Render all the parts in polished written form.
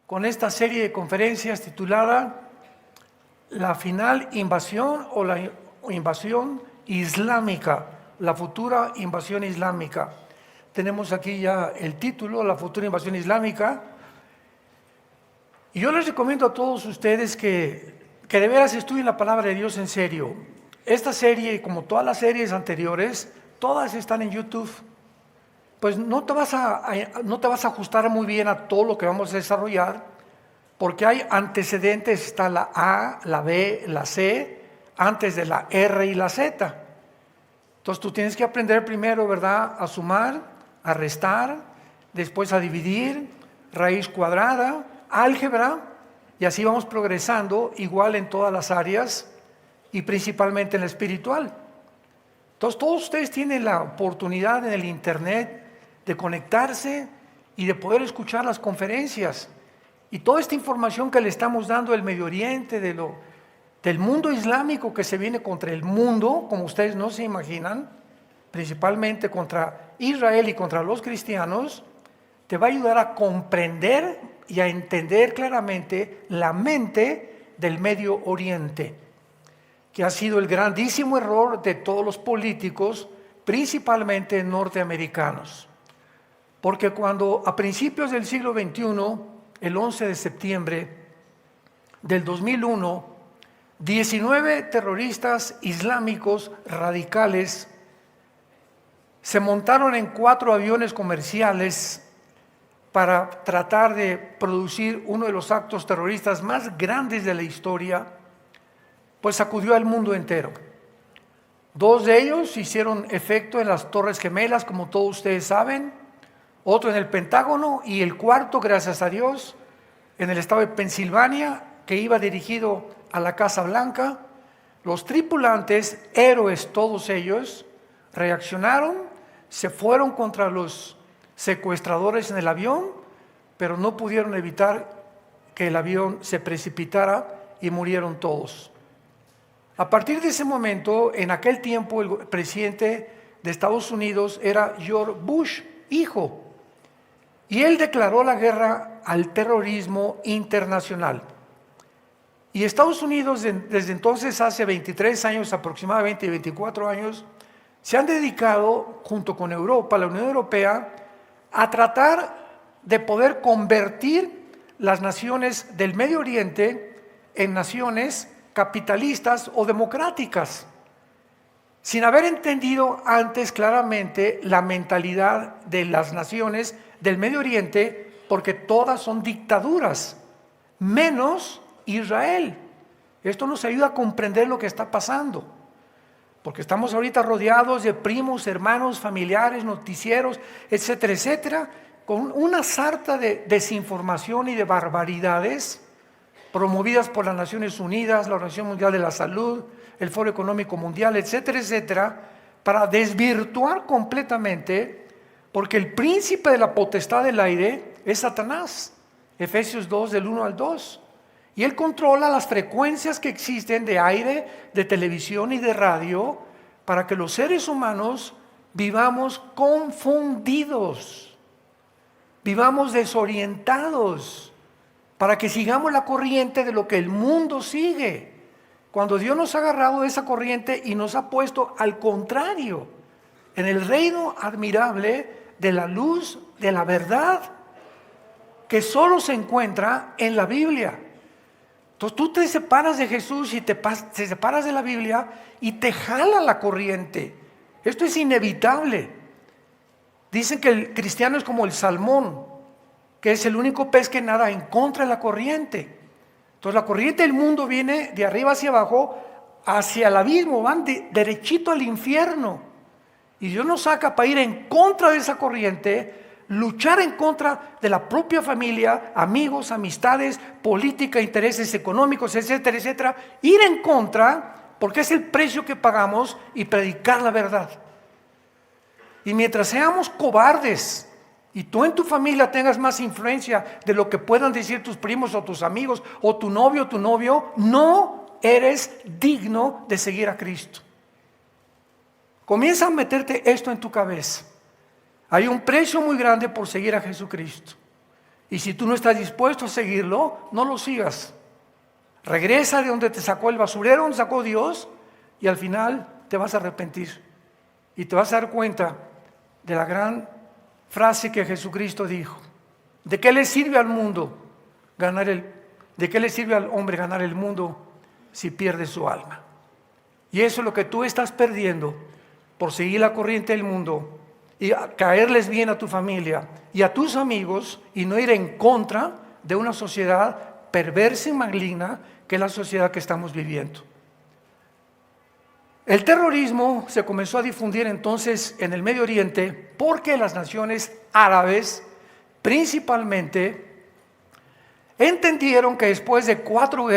con esta serie de conferencias titulada La final invasión o la invasión islámica, la futura invasión islámica. Tenemos aquí ya el título, la futura invasión islámica. Y yo les recomiendo a todos ustedes que de veras estudien la palabra de Dios en serio. Esta serie, como todas las series anteriores, todas están en YouTube. Pues no te vas a ajustar muy bien a todo lo que vamos a desarrollar, porque hay antecedentes, está la A, la B, la C, antes de la R y la Z. Entonces tú tienes que aprender primero, ¿verdad?, a sumar, a restar, después a dividir, raíz cuadrada, álgebra, y así vamos progresando, igual en todas las áreas y principalmente en la espiritual. Entonces todos ustedes tienen la oportunidad en el internet de conectarse y de poder escuchar las conferencias. Y toda esta información que le estamos dando del Medio Oriente, del mundo islámico que se viene contra el mundo, como ustedes no se imaginan, principalmente contra Israel y contra los cristianos, te va a ayudar a comprender y a entender claramente la mente del Medio Oriente, que ha sido el grandísimo error de todos los políticos, principalmente norteamericanos. Porque cuando a principios del siglo XXI, el 11 de septiembre del 2001, 19 terroristas islámicos radicales se montaron en 4 aviones comerciales para tratar de producir uno de los actos terroristas más grandes de la historia, pues sacudió al mundo entero. 2 de ellos hicieron efecto en las Torres Gemelas, como todos ustedes saben, otro en el Pentágono, y el cuarto, gracias a Dios, en el estado de Pensilvania, que iba dirigido a la Casa Blanca. Los tripulantes, héroes todos ellos, reaccionaron, se fueron contra los secuestradores en el avión, pero no pudieron evitar que el avión se precipitara y murieron todos. A partir de ese momento, en aquel tiempo, el presidente de Estados Unidos era George Bush, hijo, y él declaró la guerra al terrorismo internacional. Y Estados Unidos, desde entonces, hace 23 años aproximadamente, 24 años, se han dedicado, junto con Europa, la Unión Europea, a tratar de poder convertir las naciones del Medio Oriente en naciones capitalistas o democráticas, sin haber entendido antes claramente la mentalidad de las naciones del Medio Oriente, porque todas son dictaduras, menos Israel. Esto nos ayuda a comprender lo que está pasando, porque estamos ahorita rodeados de primos, hermanos, familiares, noticieros, etcétera, etcétera, con una sarta de desinformación y de barbaridades promovidas por las Naciones Unidas, la Organización Mundial de la Salud, el Foro Económico Mundial, etcétera, etcétera, para desvirtuar completamente, porque el príncipe de la potestad del aire es Satanás, Efesios 2, del 1 al 2, y él controla las frecuencias que existen de aire, de televisión y de radio, para que los seres humanos vivamos confundidos, vivamos desorientados, para que sigamos la corriente de lo que el mundo sigue, cuando Dios nos ha agarrado de esa corriente y nos ha puesto al contrario, en el reino admirable de la luz, de la verdad, que solo se encuentra en la Biblia. Entonces tú te separas de Jesús y te separas de la Biblia y te jala la corriente. Esto es inevitable. Dicen que el cristiano es como el salmón, que es el único pez que nada en contra de la corriente. Entonces la corriente del mundo viene de arriba hacia abajo, hacia el abismo, van derechito al infierno. Y Dios nos saca para ir en contra de esa corriente, luchar en contra de la propia familia, amigos, amistades, política, intereses económicos, etcétera, etcétera. Ir en contra, porque es el precio que pagamos, y predicar la verdad. Y mientras seamos cobardes, y tú en tu familia tengas más influencia de lo que puedan decir tus primos o tus amigos o tu novio, no eres digno de seguir a Cristo. Comienza a meterte esto en tu cabeza. Hay un precio muy grande por seguir a Jesucristo. Y si tú no estás dispuesto a seguirlo, no lo sigas. Regresa de donde te sacó el basurero, donde sacó Dios, y al final te vas a arrepentir. Y te vas a dar cuenta de la gran frase que Jesucristo dijo. ¿De qué le sirve al mundo de qué le sirve al hombre ganar el mundo si pierde su alma? Y eso es lo que tú estás perdiendo por seguir la corriente del mundo y caerles bien a tu familia y a tus amigos y no ir en contra de una sociedad perversa y maligna que es la sociedad que estamos viviendo. El terrorismo se comenzó a difundir entonces en el Medio Oriente porque las naciones árabes principalmente entendieron que después de 4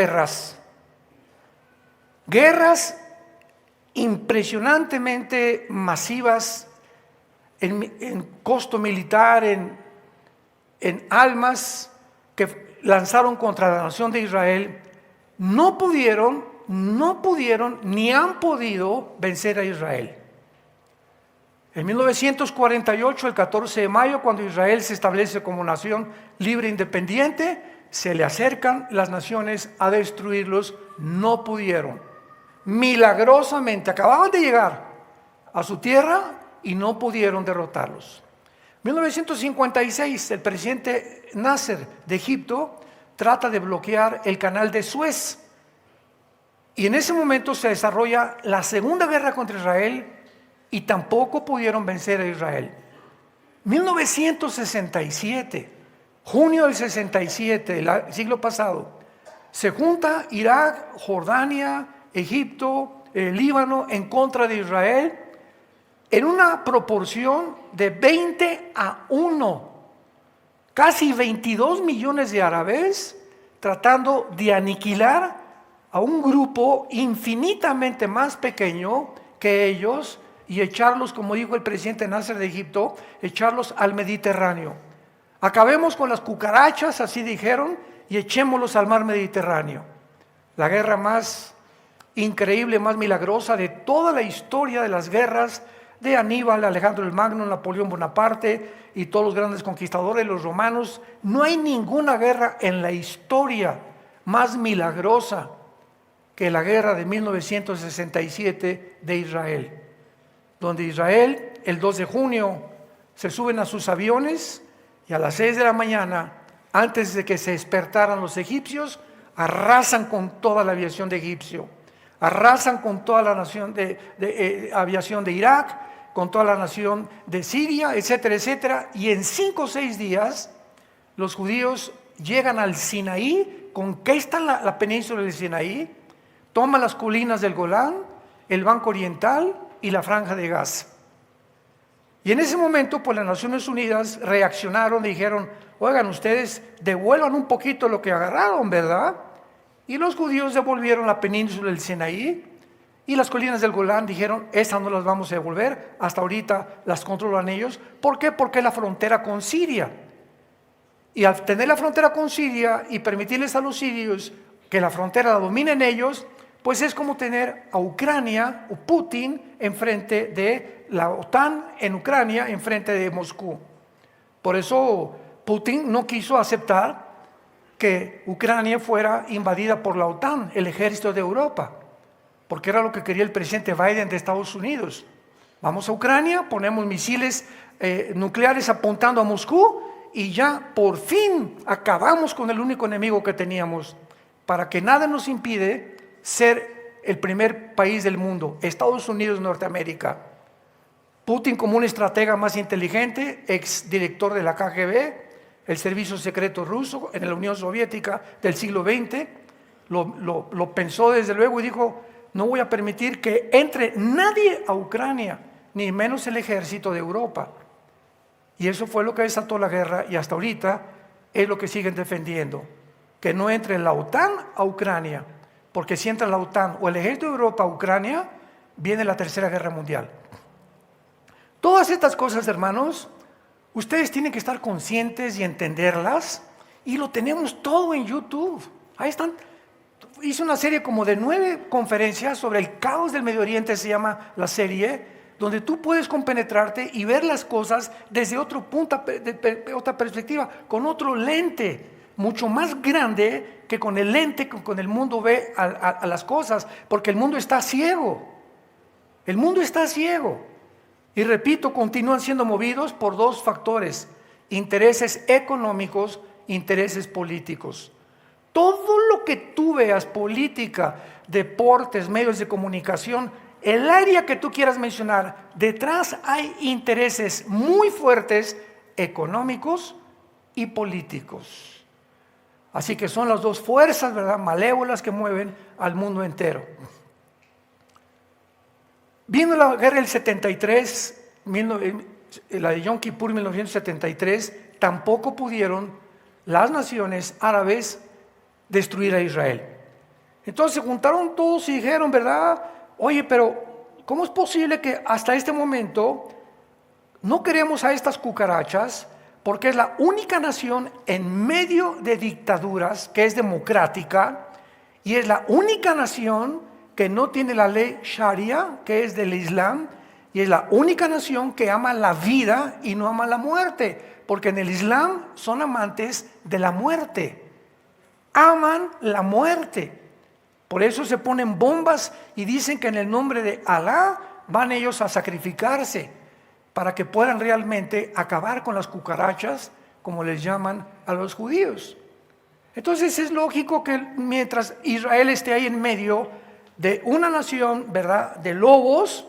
guerras impresionantemente masivas en costo militar, en almas que lanzaron contra la nación de Israel, no pudieron ni han podido vencer a Israel. En 1948, el 14 de mayo, cuando Israel se establece como nación libre e independiente, se le acercan las naciones a destruirlos, no pudieron. Milagrosamente acababan de llegar a su tierra y no pudieron derrotarlos. En 1956, el presidente Nasser de Egipto trata de bloquear el canal de Suez. Y en ese momento se desarrolla la segunda guerra contra Israel y tampoco pudieron vencer a Israel. 1967, junio del 67, el siglo pasado, se junta Irak, Jordania, Egipto, Líbano en contra de Israel en una proporción de 20-1. Casi 22 millones de árabes tratando de aniquilar a un grupo infinitamente más pequeño que ellos y echarlos, como dijo el presidente Nasser de Egipto, echarlos al Mediterráneo. Acabemos con las cucarachas, así dijeron, y echémoslos al mar Mediterráneo. La guerra más increíble, más milagrosa de toda la historia de las guerras de Aníbal, Alejandro el Magno, Napoleón Bonaparte y todos los grandes conquistadores, los romanos. No hay ninguna guerra en la historia más milagrosa que la guerra de 1967 de Israel, donde Israel el 2 de junio se suben a sus aviones y a las 6 de la mañana, antes de que se despertaran los egipcios, arrasan con toda la aviación de Egipcio, arrasan con toda la nación de aviación de Irak, con toda la nación de Siria, etcétera, etcétera. Y en 5 o 6 días los judíos llegan al Sinaí, conquistan la península del Sinaí, toman las colinas del Golán, el Banco Oriental y la Franja de Gaza. Y en ese momento, pues las Naciones Unidas reaccionaron y dijeron: oigan, ustedes devuelvan un poquito lo que agarraron, ¿verdad? Y los judíos devolvieron la península del Sinaí y las colinas del Golán. Dijeron: estas no las vamos a devolver, hasta ahorita las controlan ellos. ¿Por qué? Porque es la frontera con Siria. Y al tener la frontera con Siria y permitirles a los sirios que la frontera la dominen ellos, pues es como tener a Ucrania o Putin enfrente de la OTAN en Ucrania, enfrente de Moscú. Por eso Putin no quiso aceptar que Ucrania fuera invadida por la OTAN, el ejército de Europa, porque era lo que quería el presidente Biden de Estados Unidos. Vamos a Ucrania, ponemos misiles nucleares apuntando a Moscú y ya por fin acabamos con el único enemigo que teníamos, para que nada nos impide ser el primer país del mundo, Estados Unidos, Norteamérica. Putin, como un estratega más inteligente, ex director de la KGB, el servicio secreto ruso en la Unión Soviética del siglo XX, lo pensó desde luego y dijo: no voy a permitir que entre nadie a Ucrania, ni menos el ejército de Europa. Y eso fue lo que desató la guerra, y hasta ahorita es lo que siguen defendiendo, que no entre la OTAN a Ucrania, porque si entra la OTAN o el ejército de Europa a Ucrania, viene la Tercera Guerra Mundial. Todas estas cosas, hermanos, ustedes tienen que estar conscientes y entenderlas, y lo tenemos todo en YouTube. Ahí están. Hice una serie como de 9 conferencias sobre el caos del Medio Oriente, se llama la serie, donde tú puedes compenetrarte y ver las cosas desde otro punto, otra perspectiva, con otro lente, mucho más grande que con el lente que con el mundo ve a las cosas, porque el mundo está ciego. El mundo está ciego. Y repito, continúan siendo movidos por dos factores: intereses económicos, intereses políticos. Todo lo que tú veas, política, deportes, medios de comunicación, el área que tú quieras mencionar, detrás hay intereses muy fuertes económicos y políticos. Así que son las dos fuerzas, ¿verdad?, malévolas que mueven al mundo entero. Vino la guerra del 73, la de Yom Kippur 1973, tampoco pudieron las naciones árabes destruir a Israel. Entonces se juntaron todos y dijeron, ¿verdad? Oye, pero ¿cómo es posible que hasta este momento no queremos a estas cucarachas? Porque es la única nación en medio de dictaduras que es democrática, y es la única nación que no tiene la ley Sharia, que es del Islam, y es la única nación que ama la vida y no ama la muerte, porque en el Islam son amantes de la muerte, aman la muerte. Por eso se ponen bombas y dicen que en el nombre de Alá van ellos a sacrificarse para que puedan realmente acabar con las cucarachas, como les llaman a los judíos. Entonces es lógico que mientras Israel esté ahí en medio de una nación, ¿verdad?, de lobos,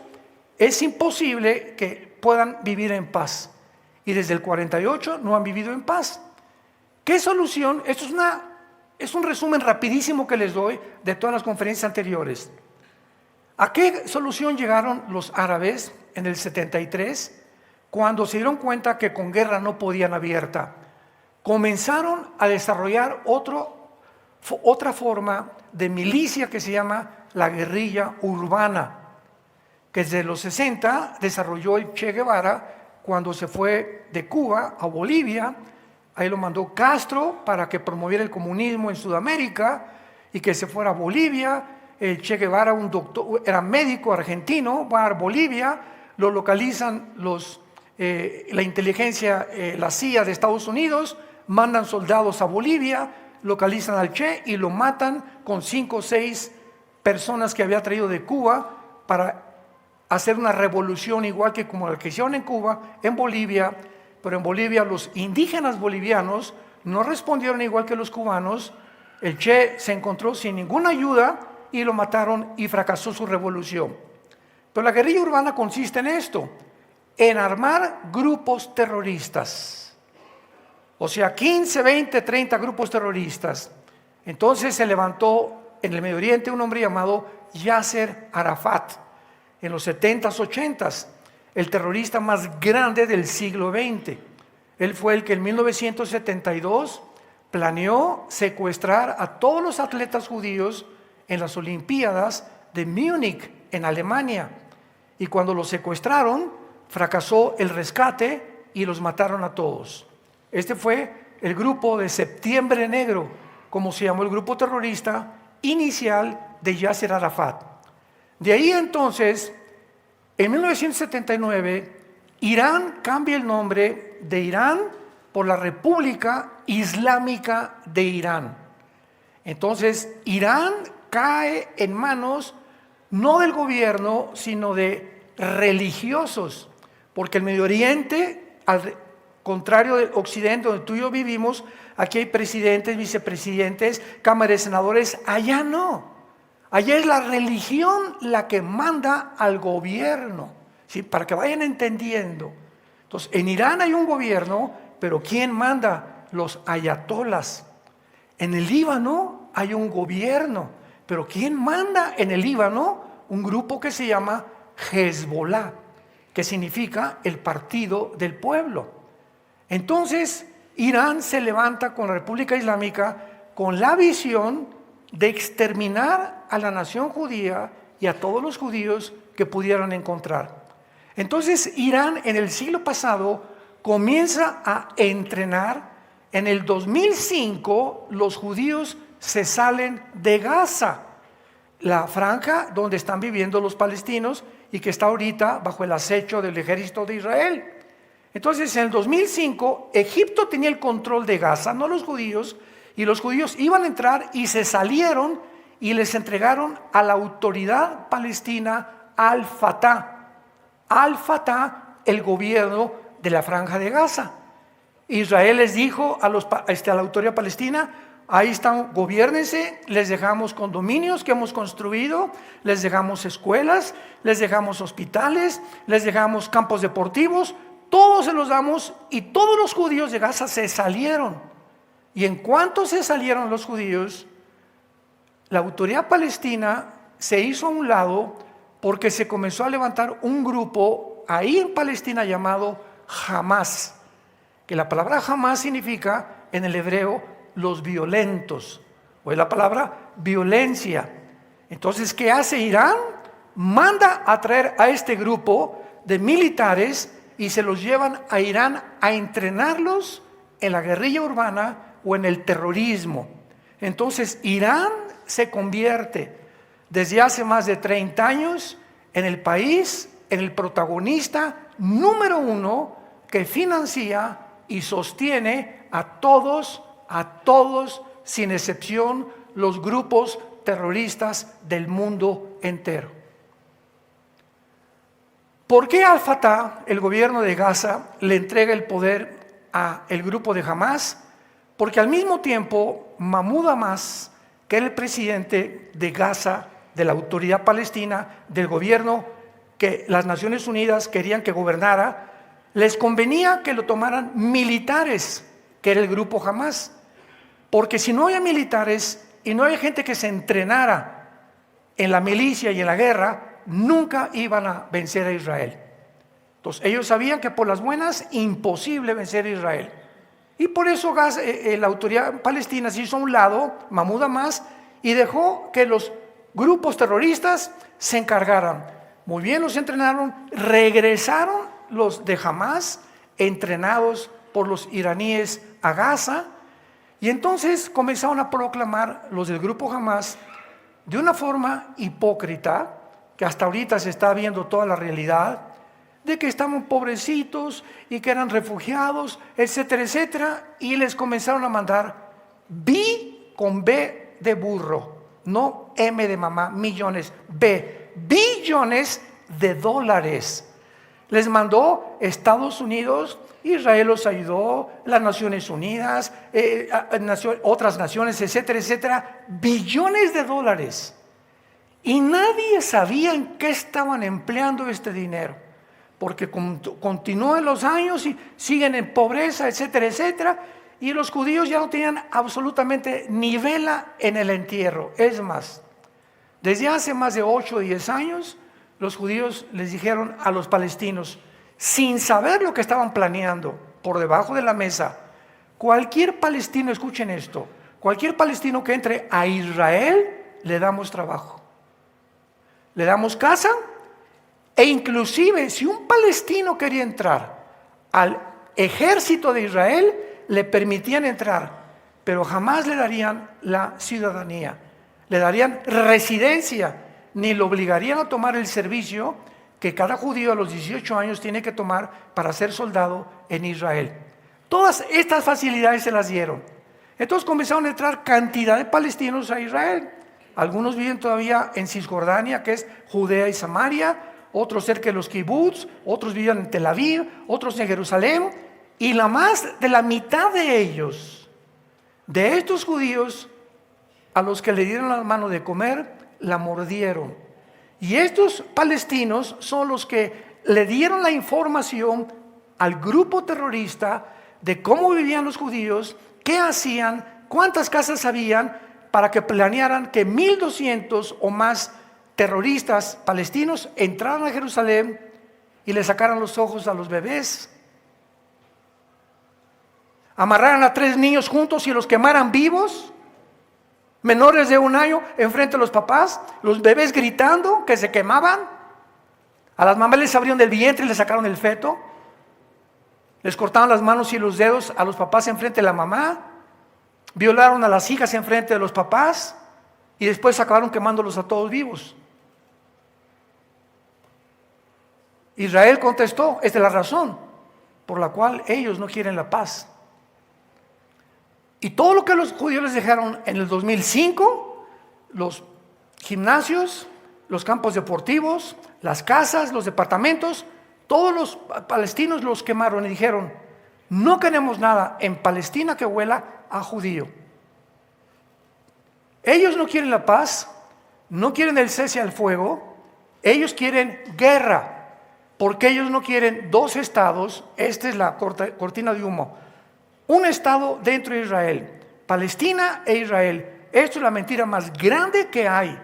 es imposible que puedan vivir en paz. Y desde el 48 no han vivido en paz. ¿Qué solución? Esto es un resumen rapidísimo que les doy de todas las conferencias anteriores. ¿A qué solución llegaron los árabes en el 73? Cuando se dieron cuenta que con guerra no podían abierta, comenzaron a desarrollar otra forma de milicia que se llama la guerrilla urbana, que desde los 60 desarrolló el Che Guevara cuando se fue de Cuba a Bolivia. Ahí lo mandó Castro para que promoviera el comunismo en Sudamérica y que se fuera a Bolivia. El Che Guevara, un doctor, era médico argentino, va a Bolivia, lo localizan la inteligencia, la CIA de Estados Unidos, mandan soldados a Bolivia, localizan al Che y lo matan con 5 o 6 personas que había traído de Cuba para hacer una revolución igual que como la que hicieron en Cuba, en Bolivia. Pero en Bolivia los indígenas bolivianos no respondieron igual que los cubanos. El Che se encontró sin ninguna ayuda y lo mataron y fracasó su revolución. Pero la guerrilla urbana consiste en esto, en armar grupos terroristas. O sea, 15, 20, 30 grupos terroristas. Entonces se levantó en el Medio Oriente un hombre llamado Yasser Arafat, en los 70s, 80s, el terrorista más grande del siglo XX. Él fue el que en 1972 planeó secuestrar a todos los atletas judíos en las Olimpiadas de Múnich, en Alemania. Y cuando los secuestraron, fracasó el rescate y los mataron a todos. Este fue el grupo de Septiembre Negro, como se llamó el grupo terrorista inicial de Yasser Arafat. De ahí entonces, en 1979, Irán cambia el nombre de Irán por la República Islámica de Irán. Entonces, Irán cae en manos no del gobierno, sino de religiosos, porque el Medio Oriente, al contrario del Occidente, donde tú y yo vivimos, aquí hay presidentes, vicepresidentes, cámara de senadores, allá no. Allá es la religión la que manda al gobierno, ¿sí?, para que vayan entendiendo. Entonces, en Irán hay un gobierno, pero ¿quién manda? Los ayatolas. En el Líbano hay un gobierno, pero ¿quién manda en el Líbano? Un grupo que se llama Hezbollah, que significa el partido del pueblo. Entonces, Irán se levanta con la República Islámica con la visión de exterminar a la nación judía y a todos los judíos que pudieran encontrar. Entonces, Irán en el siglo pasado comienza a entrenar. En el 2005 los judíos se salen de Gaza, la franja donde están viviendo los palestinos, y que está ahorita bajo el acecho del ejército de Israel. Entonces, en el 2005, Egipto tenía el control de Gaza, no los judíos, y los judíos iban a entrar y se salieron y les entregaron a la autoridad palestina Al-Fatah. Al-Fatah, el gobierno de la Franja de Gaza. Israel les dijo a la autoridad palestina: ahí están, gobiérnense, les dejamos condominios que hemos construido, les dejamos escuelas, les dejamos hospitales, les dejamos campos deportivos, todos se los damos. Y todos los judíos de Gaza se salieron. Y en cuanto se salieron los judíos, la autoridad palestina se hizo a un lado, porque se comenzó a levantar un grupo ahí en Palestina llamado Hamás, que la palabra Hamás significa en el hebreo los violentos, o es la palabra violencia. Entonces, ¿qué hace Irán? Manda a traer a este grupo de militares y se los llevan a Irán a entrenarlos en la guerrilla urbana o en el terrorismo. Entonces, Irán se convierte desde hace más de 30 años en el país, en el protagonista número 1 que financia y sostiene a todos, sin excepción, los grupos terroristas del mundo entero. ¿Por qué Al-Fatah, el gobierno de Gaza, le entrega el poder al grupo de Hamás? Porque al mismo tiempo, Mahmoud Abbas, que era el presidente de Gaza, de la autoridad palestina, del gobierno que las Naciones Unidas querían que gobernara, les convenía que lo tomaran militares, que era el grupo Hamás. Porque si no había militares y no había gente que se entrenara en la milicia y en la guerra, nunca iban a vencer a Israel. Entonces ellos sabían que por las buenas, imposible vencer a Israel. Y por eso la autoridad palestina se hizo a un lado, Mahmoud Abbas, y dejó que los grupos terroristas se encargaran. Muy bien, los entrenaron, regresaron los de Hamás, entrenados por los iraníes a Gaza, y entonces comenzaron a proclamar los del grupo Hamás de una forma hipócrita, que hasta ahorita se está viendo toda la realidad, de que estaban pobrecitos y que eran refugiados, etcétera, etcétera, y les comenzaron a mandar con B de burro, no M de mamá, millones, billones de dólares. Les mandó Estados Unidos, Israel los ayudó, las Naciones Unidas, otras naciones, etcétera, etcétera, billones de dólares. Y nadie sabía en qué estaban empleando este dinero, porque continúan los años y siguen en pobreza, etcétera, etcétera, y los judíos ya no tenían absolutamente ni vela en el entierro. Es más, desde hace más de 8 o 10 años, los judíos les dijeron a los palestinos, sin saber lo que estaban planeando, por debajo de la mesa: cualquier palestino, escuchen esto, cualquier palestino que entre a Israel, le damos trabajo, le damos casa, e inclusive si un palestino quería entrar al ejército de Israel, le permitían entrar, pero jamás le darían la ciudadanía, le darían residencia, ni lo obligarían a tomar el servicio que cada judío a los 18 años tiene que tomar para ser soldado en Israel. Todas estas facilidades se las dieron. Entonces comenzaron a entrar cantidad de palestinos a Israel. Algunos viven todavía en Cisjordania, que es Judea y Samaria, otros cerca de los kibbutz, otros viven en Tel Aviv, otros en Jerusalén, y más de la mitad de ellos, de estos judíos, a los que le dieron la mano de comer, la mordieron. Y estos palestinos son los que le dieron la información al grupo terrorista de cómo vivían los judíos, qué hacían, cuántas casas habían, para que planearan que 1,200 o más terroristas palestinos entraran a Jerusalén y le sacaran los ojos a los bebés, amarraran a 3 niños juntos y los quemaran vivos, menores de 1 año, enfrente de los papás, los bebés gritando que se quemaban. A las mamás les abrieron del vientre y les sacaron el feto, les cortaron las manos y los dedos a los papás enfrente de la mamá, violaron a las hijas enfrente de los papás y después acabaron quemándolos a todos vivos. Israel contestó, esta es la razón por la cual ellos no quieren la paz. Y todo lo que los judíos les dejaron en el 2005, los gimnasios, los campos deportivos, las casas, los departamentos, todos los palestinos los quemaron y dijeron, no queremos nada en Palestina que huela a judío. Ellos no quieren la paz, no quieren el cese al fuego, ellos quieren guerra. Porque ellos no quieren dos estados, esta es la cortina de humo, un estado dentro de Israel, Palestina e Israel. Esto es la mentira más grande que hay,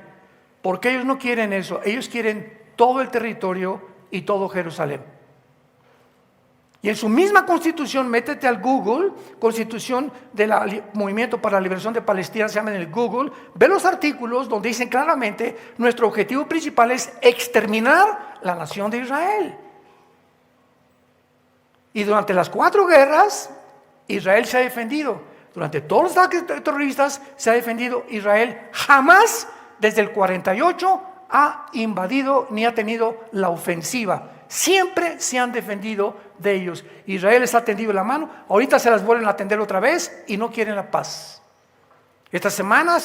porque ellos no quieren eso, ellos quieren todo el territorio y todo Jerusalén. Y en su misma constitución, métete al Google, constitución del Movimiento para la Liberación de Palestina, se llama en el Google, ve los artículos donde dicen claramente, nuestro objetivo principal es exterminar la nación de Israel. Y durante las 4 guerras, Israel se ha defendido. Durante todos los ataques terroristas se ha defendido. Israel jamás, desde el 48, ha invadido ni ha tenido la ofensiva. Siempre se han defendido de ellos. Israel les ha tendido la mano, ahorita se las vuelven a tender otra vez y no quieren la paz. Esta semana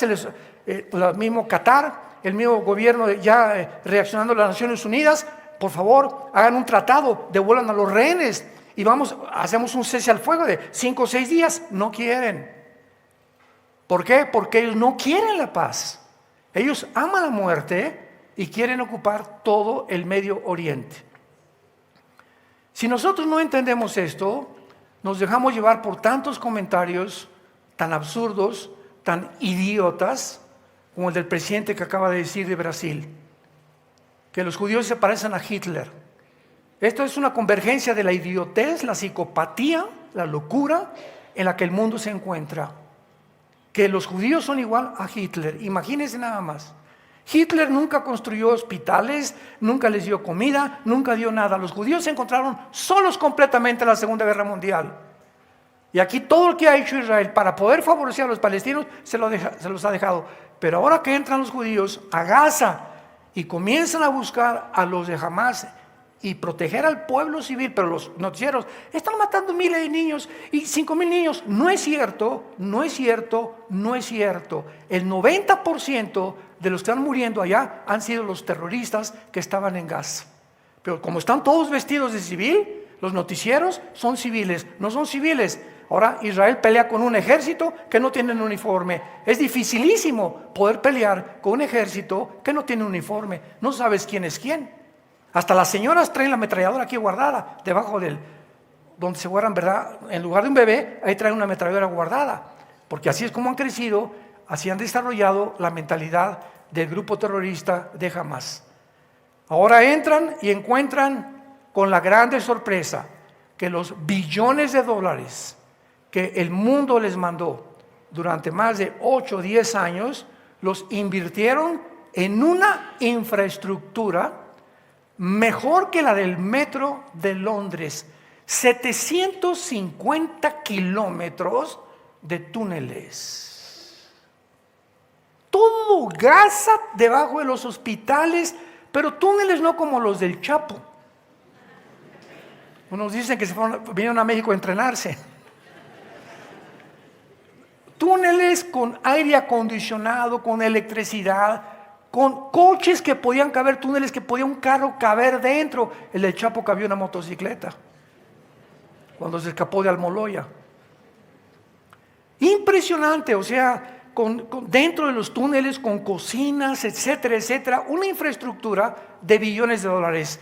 el mismo Qatar, el mismo gobierno ya reaccionando a las Naciones Unidas, por favor hagan un tratado, devuelvan a los rehenes y hacemos un cese al fuego de 5 o 6 días. No quieren. ¿Por qué? Porque ellos no quieren la paz. Ellos aman la muerte y quieren ocupar todo el Medio Oriente. Si nosotros no entendemos esto, nos dejamos llevar por tantos comentarios tan absurdos, tan idiotas, como el del presidente que acaba de decir de Brasil, que los judíos se parecen a Hitler. Esto es una convergencia de la idiotez, la psicopatía, la locura en la que el mundo se encuentra. Que los judíos son igual a Hitler, imagínense nada más. Hitler nunca construyó hospitales, nunca les dio comida, nunca dio nada. Los judíos se encontraron solos completamente en la Segunda Guerra Mundial. Y aquí todo lo que ha hecho Israel para poder favorecer a los palestinos se los ha dejado. Pero ahora que entran los judíos a Gaza y comienzan a buscar a los de Hamás y proteger al pueblo civil, pero los noticieros están matando miles de niños y 5,000 niños. No es cierto, no es cierto, no es cierto. El 90% de los que están muriendo allá han sido los terroristas que estaban en Gaza. Pero como están todos vestidos de civil, los noticieros son civiles, no son civiles. Ahora Israel pelea con un ejército que no tiene un uniforme. Es dificilísimo poder pelear con un ejército que no tiene un uniforme. No sabes quién es quién. Hasta las señoras traen la ametralladora aquí guardada, debajo donde se guardan, ¿verdad? En lugar de un bebé, ahí traen una ametralladora guardada. Porque así es como han crecido, así han desarrollado la mentalidad del grupo terrorista de Hamás. Ahora entran y encuentran con la grande sorpresa que los billones de dólares que el mundo les mandó durante más de 8 o 10 años, los invirtieron en una infraestructura mejor que la del metro de Londres. 750 kilómetros de túneles. Todo Gaza debajo de los hospitales, pero túneles no como los del Chapo. Unos dicen que vinieron a México a entrenarse. Túneles con aire acondicionado, con electricidad, con coches que podían caber, túneles que podía un carro caber dentro. El del Chapo cabía una motocicleta cuando se escapó de Almoloya. Impresionante, o sea, dentro de los túneles, con cocinas, etcétera, etcétera, una infraestructura de billones de dólares.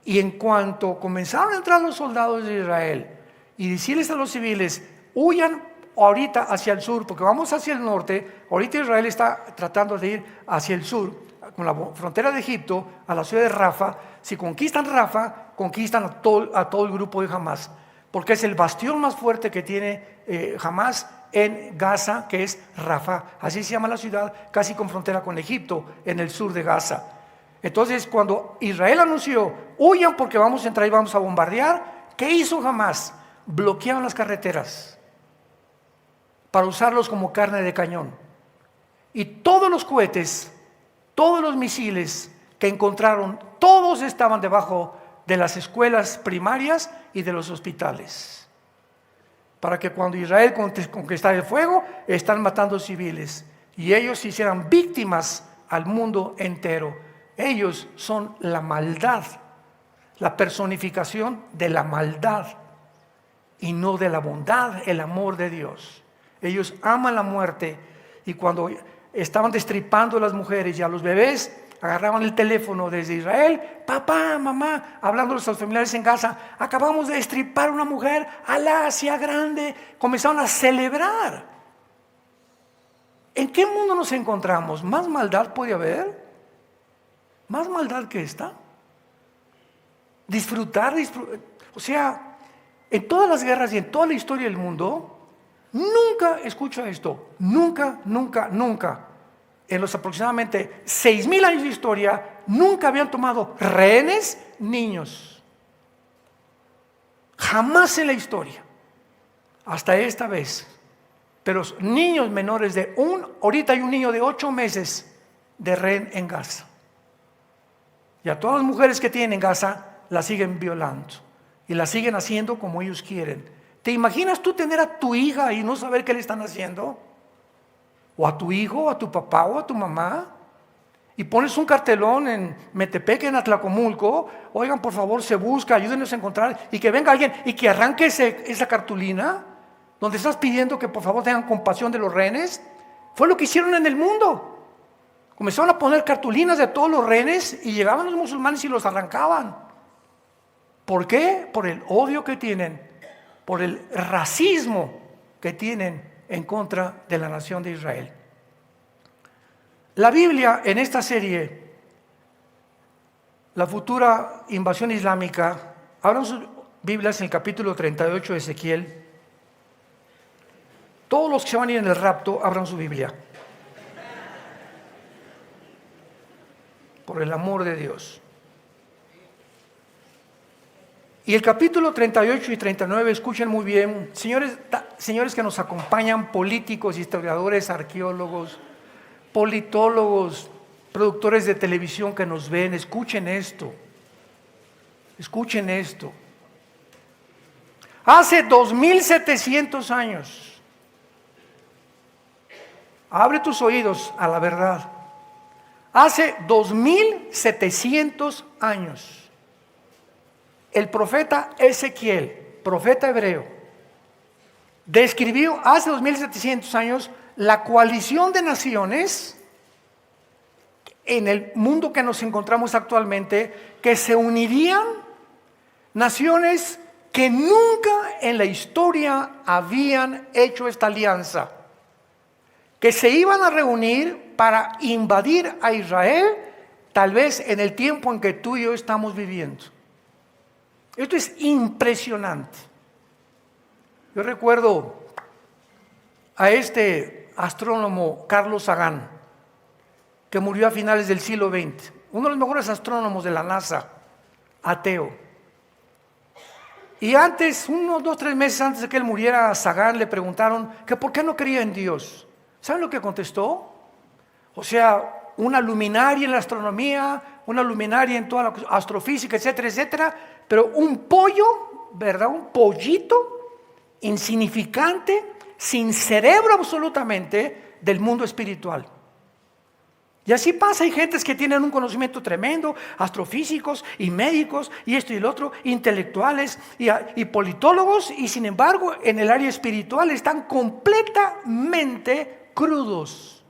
Y en cuanto comenzaron a entrar los soldados de Israel y decirles a los civiles, huyan ahorita hacia el sur, porque vamos hacia el norte. Ahorita Israel está tratando de ir hacia el sur, con la frontera de Egipto, a la ciudad de Rafa. Si conquistan Rafa, conquistan a todo el grupo de Hamás, porque es el bastión más fuerte que tiene Hamás en Gaza, que es Rafa. Así se llama la ciudad, casi con frontera con Egipto, en el sur de Gaza. Entonces, cuando Israel anunció, huyan porque vamos a entrar y vamos a bombardear, ¿qué hizo Hamás? Bloquearon las carreteras para usarlos como carne de cañón. Y todos los cohetes, todos los misiles que encontraron, todos estaban debajo de las escuelas primarias y de los hospitales. Para que cuando Israel conquistara el fuego, están matando civiles. Y ellos hicieran víctimas al mundo entero. Ellos son la maldad, la personificación de la maldad y no de la bondad, el amor de Dios. Ellos aman la muerte, y cuando estaban destripando a las mujeres y a los bebés, agarraban el teléfono desde Israel, papá, mamá, hablando a los familiares en casa, acabamos de destripar a una mujer, Alá sea grande. Comenzaron a celebrar. ¿En qué mundo nos encontramos? ¿Más maldad puede haber? ¿Más maldad que esta? Disfrutar, o sea, en todas las guerras y en toda la historia del mundo, nunca, escucha esto, nunca, en los aproximadamente 6,000 años de historia, nunca habían tomado rehenes niños. Jamás en la historia, hasta esta vez. Pero niños menores ahorita hay un niño de 8 meses de rehén en Gaza. Y a todas las mujeres que tienen en Gaza la siguen violando y la siguen haciendo como ellos quieren. ¿Te imaginas tú tener a tu hija y no saber qué le están haciendo? O a tu hijo, o a tu papá, o a tu mamá, y pones un cartelón en Metepec, en Atlacomulco, oigan, por favor, se busca, ayúdenos a encontrar, y que venga alguien y que arranque esa cartulina donde estás pidiendo que por favor tengan compasión de los rehenes. Fue lo que hicieron en el mundo. Comenzaron a poner cartulinas de todos los rehenes y llegaban los musulmanes y los arrancaban. ¿Por qué? Por el odio que tienen, por el racismo que tienen en contra de la nación de Israel. La Biblia, en esta serie, la futura invasión islámica, abran sus Biblias en el capítulo 38 de Ezequiel. Todos los que se van a ir en el rapto, abran su Biblia. Por el amor de Dios. Y el capítulo 38 y 39, escuchen muy bien, señores que nos acompañan, políticos, historiadores, arqueólogos, politólogos, productores de televisión que nos ven, escuchen esto. Escuchen esto. Hace 2,700 años, abre tus oídos a la verdad. Hace 2,700 años, el profeta Ezequiel, profeta hebreo, describió hace 2,700 años la coalición de naciones en el mundo que nos encontramos actualmente, que se unirían, naciones que nunca en la historia habían hecho esta alianza, que se iban a reunir para invadir a Israel, tal vez en el tiempo en que tú y yo estamos viviendo. Esto es impresionante. Yo recuerdo a este astrónomo Carlos Sagan, que murió a finales del siglo XX, uno de los mejores astrónomos de la NASA, ateo. Y antes, 1, 2, 3 meses antes de que él muriera, a Sagan le preguntaron que por qué no creía en Dios. ¿Saben lo que contestó? O sea, una luminaria en la astronomía, una luminaria en toda la astrofísica, etcétera, etcétera, pero un pollo, ¿verdad? Un pollito insignificante, sin cerebro absolutamente, del mundo espiritual. Y así pasa, hay gentes que tienen un conocimiento tremendo, astrofísicos y médicos y esto y el otro, intelectuales y politólogos, y sin embargo en el área espiritual están completamente crudos.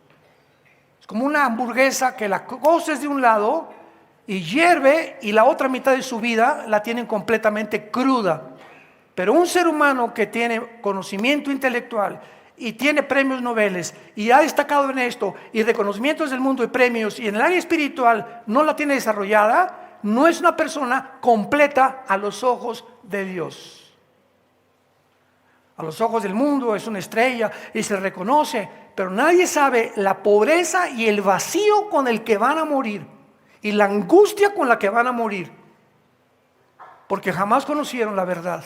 Es como una hamburguesa que la coces de un lado y hierve, y la otra mitad de su vida la tienen completamente cruda. Pero un ser humano que tiene conocimiento intelectual y tiene premios Nobel y ha destacado en esto y reconocimientos del mundo y premios, y en el área espiritual no la tiene desarrollada, no es una persona completa a los ojos de Dios. A los ojos del mundo es una estrella y se reconoce, pero nadie sabe la pobreza y el vacío con el que van a morir y la angustia con la que van a morir, porque jamás conocieron la verdad.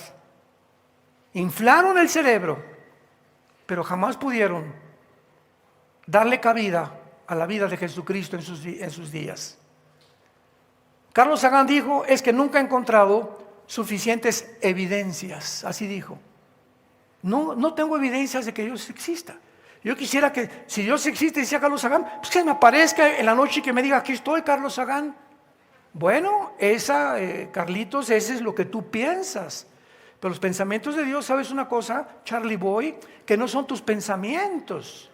Inflaron el cerebro, pero jamás pudieron darle cabida a la vida de Jesucristo en sus días. Carlos Sagan dijo, es que nunca he encontrado suficientes evidencias, así dijo. No tengo evidencias de que Dios exista. Yo quisiera que, si Dios existe, decía Carlos Sagan, pues que me aparezca en la noche y que me diga, aquí estoy, Carlos Sagan. Bueno, Carlitos, ese es lo que tú piensas. Pero los pensamientos de Dios, ¿sabes una cosa, Charlie Boy? Que no son tus pensamientos.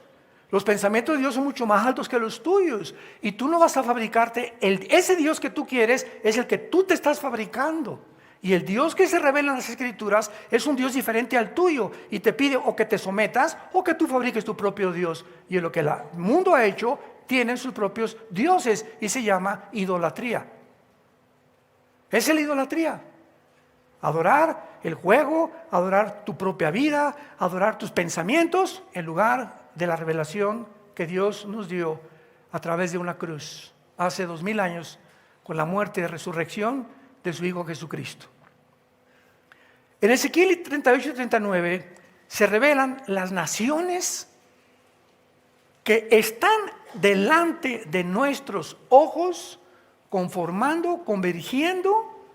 Los pensamientos de Dios son mucho más altos que los tuyos. Y tú no vas a fabricarte, ese Dios que tú quieres es el que tú te estás fabricando. Y el Dios que se revela en las Escrituras es un Dios diferente al tuyo. Y te pide o que te sometas o que tú fabriques tu propio Dios. Y en lo que el mundo ha hecho, tienen sus propios dioses y se llama idolatría. Esa es la idolatría. Adorar el juego, adorar tu propia vida, adorar tus pensamientos en lugar de la revelación que Dios nos dio a través de una cruz hace 2000 años con la muerte y resurrección de su Hijo Jesucristo. En Ezequiel 38 y 39 se revelan las naciones que están delante de nuestros ojos, conformando, convergiendo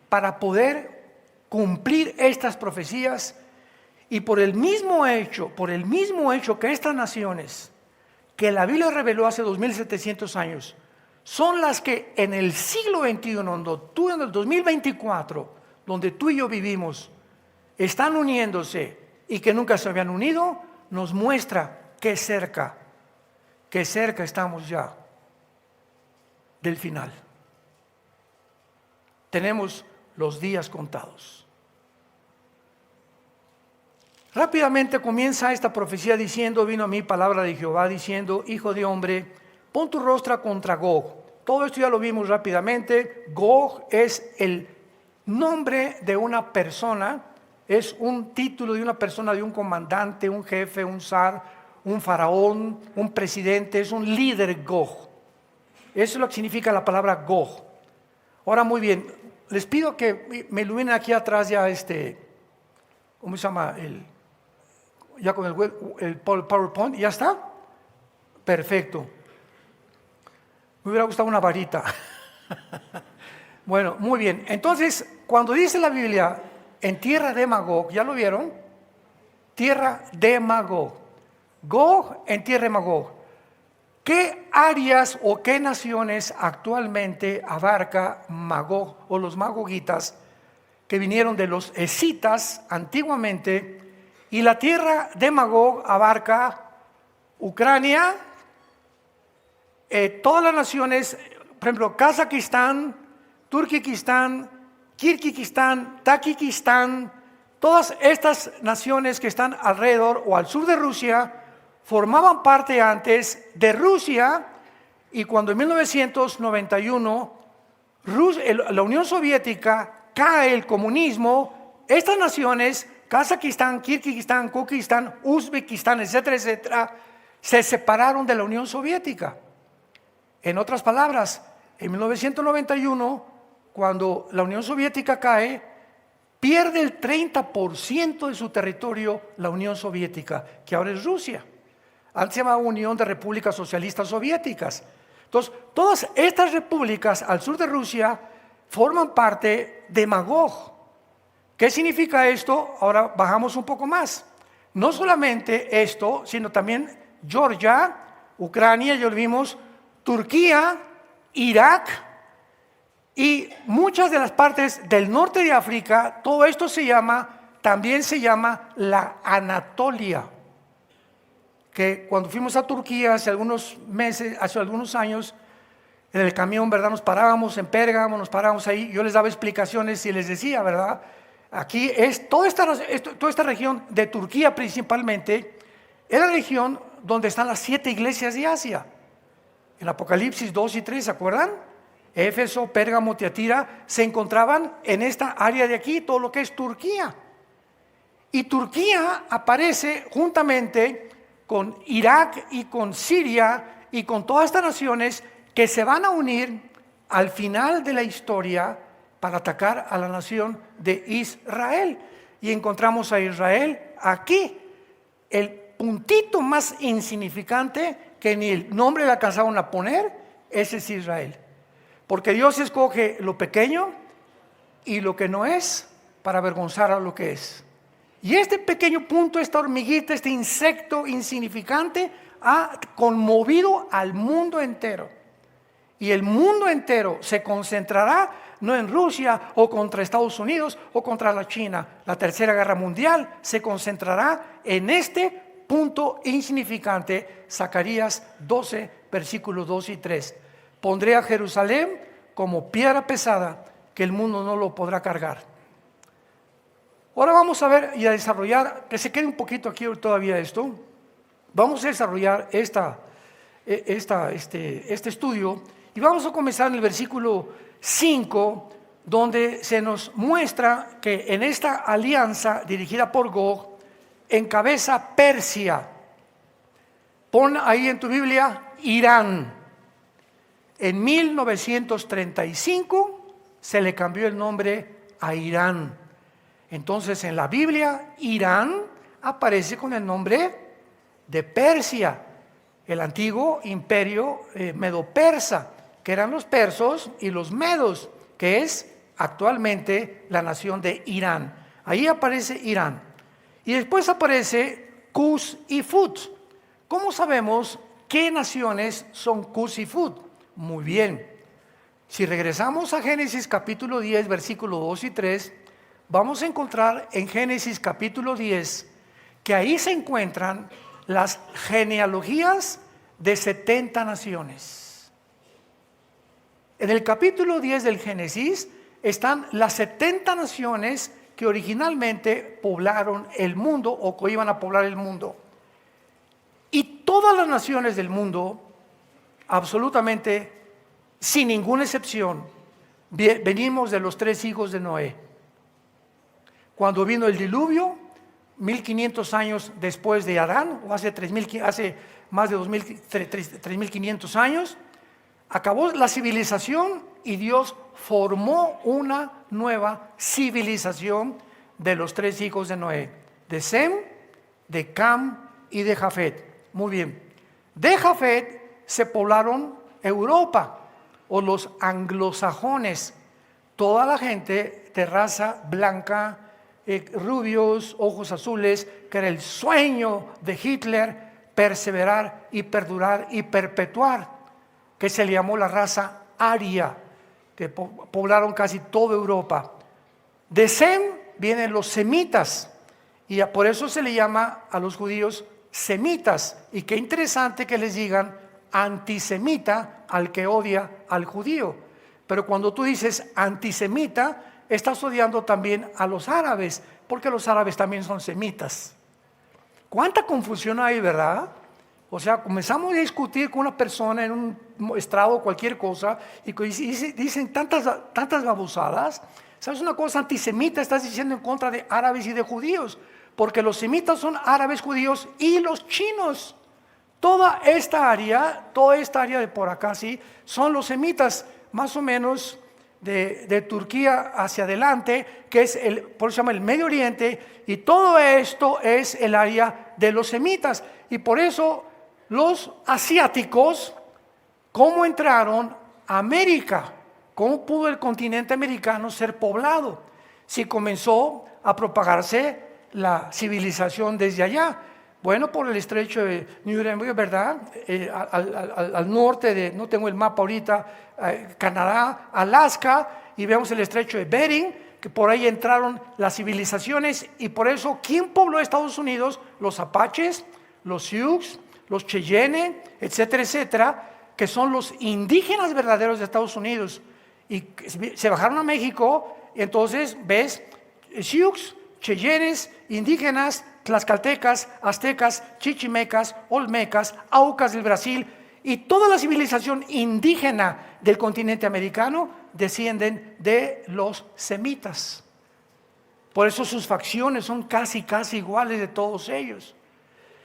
para poder cumplir estas profecías. Y por el mismo hecho que estas naciones que la Biblia reveló hace 2700 años son las que en el siglo XXI, en el 2024, donde tú y yo vivimos, están uniéndose y que nunca se habían unido, nos muestra que cerca estamos ya del final. Tenemos los días contados. Rápidamente comienza esta profecía diciendo, vino a mí palabra de Jehová diciendo, hijo de hombre, pon tu rostro contra Gog. Todo esto ya lo vimos rápidamente. Gog es el nombre de una persona, es un título de una persona, de un comandante, un jefe, un zar, un faraón, un presidente, es un líder Gog. Eso es lo que significa la palabra Gog. Ahora muy bien, les pido que me iluminen aquí atrás ya ¿cómo se llama? Ya con el PowerPoint, ¿ya está? Perfecto. Me hubiera gustado una varita. Bueno, muy bien. Entonces, cuando dice la Biblia, en tierra de Magog, ¿ya lo vieron? Tierra de Magog. Gog en tierra de Magog. ¿Qué áreas o qué naciones actualmente abarca Magog o los magogitas que vinieron de los escitas antiguamente? Y la tierra de Magog abarca Ucrania, todas las naciones, por ejemplo, Kazajistán, Turkmenistán, Kirguistán, Tayikistán, todas estas naciones que están alrededor o al sur de Rusia, formaban parte antes de Rusia, y cuando en 1991 la Unión Soviética cae, el comunismo, estas naciones, Kazajistán, Kirguistán, Kukistán, Uzbekistán, etcétera, etcétera, se separaron de la Unión Soviética. En otras palabras, en 1991, cuando la Unión Soviética cae, pierde el 30% de su territorio la Unión Soviética, que ahora es Rusia. Antes se llamaba Unión de Repúblicas Socialistas Soviéticas. Entonces, todas estas repúblicas al sur de Rusia forman parte de Magog. ¿Qué significa esto? Ahora bajamos un poco más. No solamente esto, sino también Georgia, Ucrania, ya lo vimos, Turquía, Irak y muchas de las partes del norte de África. Todo esto también se llama la Anatolia. Que cuando fuimos a Turquía hace algunos meses, hace algunos años, en el camión, ¿verdad? Nos parábamos en Pérgamo, nos parábamos ahí, yo les daba explicaciones y les decía, ¿verdad? Aquí es toda esta región de Turquía principalmente, es la región donde están las 7 iglesias de Asia. En Apocalipsis 2 y 3, ¿se acuerdan? Éfeso, Pérgamo, Tiatira, se encontraban en esta área de aquí, todo lo que es Turquía. Y Turquía aparece juntamente con Irak y con Siria y con todas estas naciones que se van a unir al final de la historia para atacar a la nación de Israel. Y encontramos a Israel aquí, el puntito más insignificante que ni el nombre le alcanzaron a poner, ese es Israel. Porque Dios escoge lo pequeño y lo que no es para avergonzar a lo que es. Y este pequeño punto, esta hormiguita, este insecto insignificante, ha conmovido al mundo entero. Y el mundo entero se concentrará no en Rusia o contra Estados Unidos o contra la China. La Tercera Guerra Mundial se concentrará en este punto insignificante. Zacarías 12, versículos 2 y 3. Pondré a Jerusalén como piedra pesada que el mundo no lo podrá cargar. Ahora vamos a ver y a desarrollar, que se quede un poquito aquí todavía esto. Vamos a desarrollar este estudio y vamos a comenzar en el versículo 5, donde se nos muestra que en esta alianza dirigida por Gog encabeza Persia. Pon ahí en tu Biblia Irán. En 1935 se le cambió el nombre a Irán. Entonces en la Biblia Irán aparece con el nombre de Persia, el antiguo imperio medo-persa, que eran los persos y los medos, que es actualmente la nación de Irán. Ahí aparece Irán. Y después aparece Cus y Fut. ¿Cómo sabemos qué naciones son Cus y Fut? Muy bien. Si regresamos a Génesis capítulo 10, versículos 2 y 3, vamos a encontrar en Génesis capítulo 10 que ahí se encuentran las genealogías de 70 naciones. En el capítulo 10 del Génesis están las 70 naciones que originalmente poblaron el mundo o que iban a poblar el mundo. Y todas las naciones del mundo, absolutamente sin ninguna excepción, venimos de los 3 hijos de Noé. Cuando vino el diluvio, 1500 años después de Adán, o hace más de 3500 años, acabó la civilización y Dios formó una nueva civilización de los 3 hijos de Noé, de Sem, de Cam y de Jafet. Muy bien. De Jafet se poblaron Europa o los anglosajones, toda la gente de raza blanca, rubios, ojos azules, que era el sueño de Hitler, perseverar y perdurar y perpetuar, que se le llamó la raza aria, que poblaron casi toda Europa. De Sem vienen los semitas y por eso se le llama a los judíos semitas. Y qué interesante que les digan antisemita al que odia al judío. Pero cuando tú dices antisemita, estás odiando también a los árabes, porque los árabes también son semitas. ¿Cuánta confusión hay, verdad? O sea, comenzamos a discutir con una persona en un estrado o cualquier cosa y dicen tantas babosadas. ¿Sabes una cosa? Antisemita estás diciendo en contra de árabes y de judíos, porque los semitas son árabes, judíos y los chinos. Toda esta área de por acá, sí, son los semitas, más o menos de Turquía hacia adelante, que es por eso se llama el Medio Oriente, y todo esto es el área de los semitas. Y por eso los asiáticos, ¿cómo entraron a América? ¿Cómo pudo el continente americano ser poblado? Si comenzó a propagarse la civilización desde allá. Bueno, por el estrecho de Nuremberg, ¿verdad? Al norte de, no tengo el mapa ahorita, Canadá, Alaska, y vemos el estrecho de Bering, que por ahí entraron las civilizaciones, y por eso, ¿quién pobló Estados Unidos? Los apaches, los Sioux, los Cheyenne, etcétera, etcétera, que son los indígenas verdaderos de Estados Unidos. Y se bajaron a México, y entonces ves Sioux, Cheyennes, indígenas, tlaxcaltecas, aztecas, chichimecas, olmecas, aucas del Brasil y toda la civilización indígena del continente americano descienden de los semitas. Por eso sus facciones son casi iguales de todos ellos.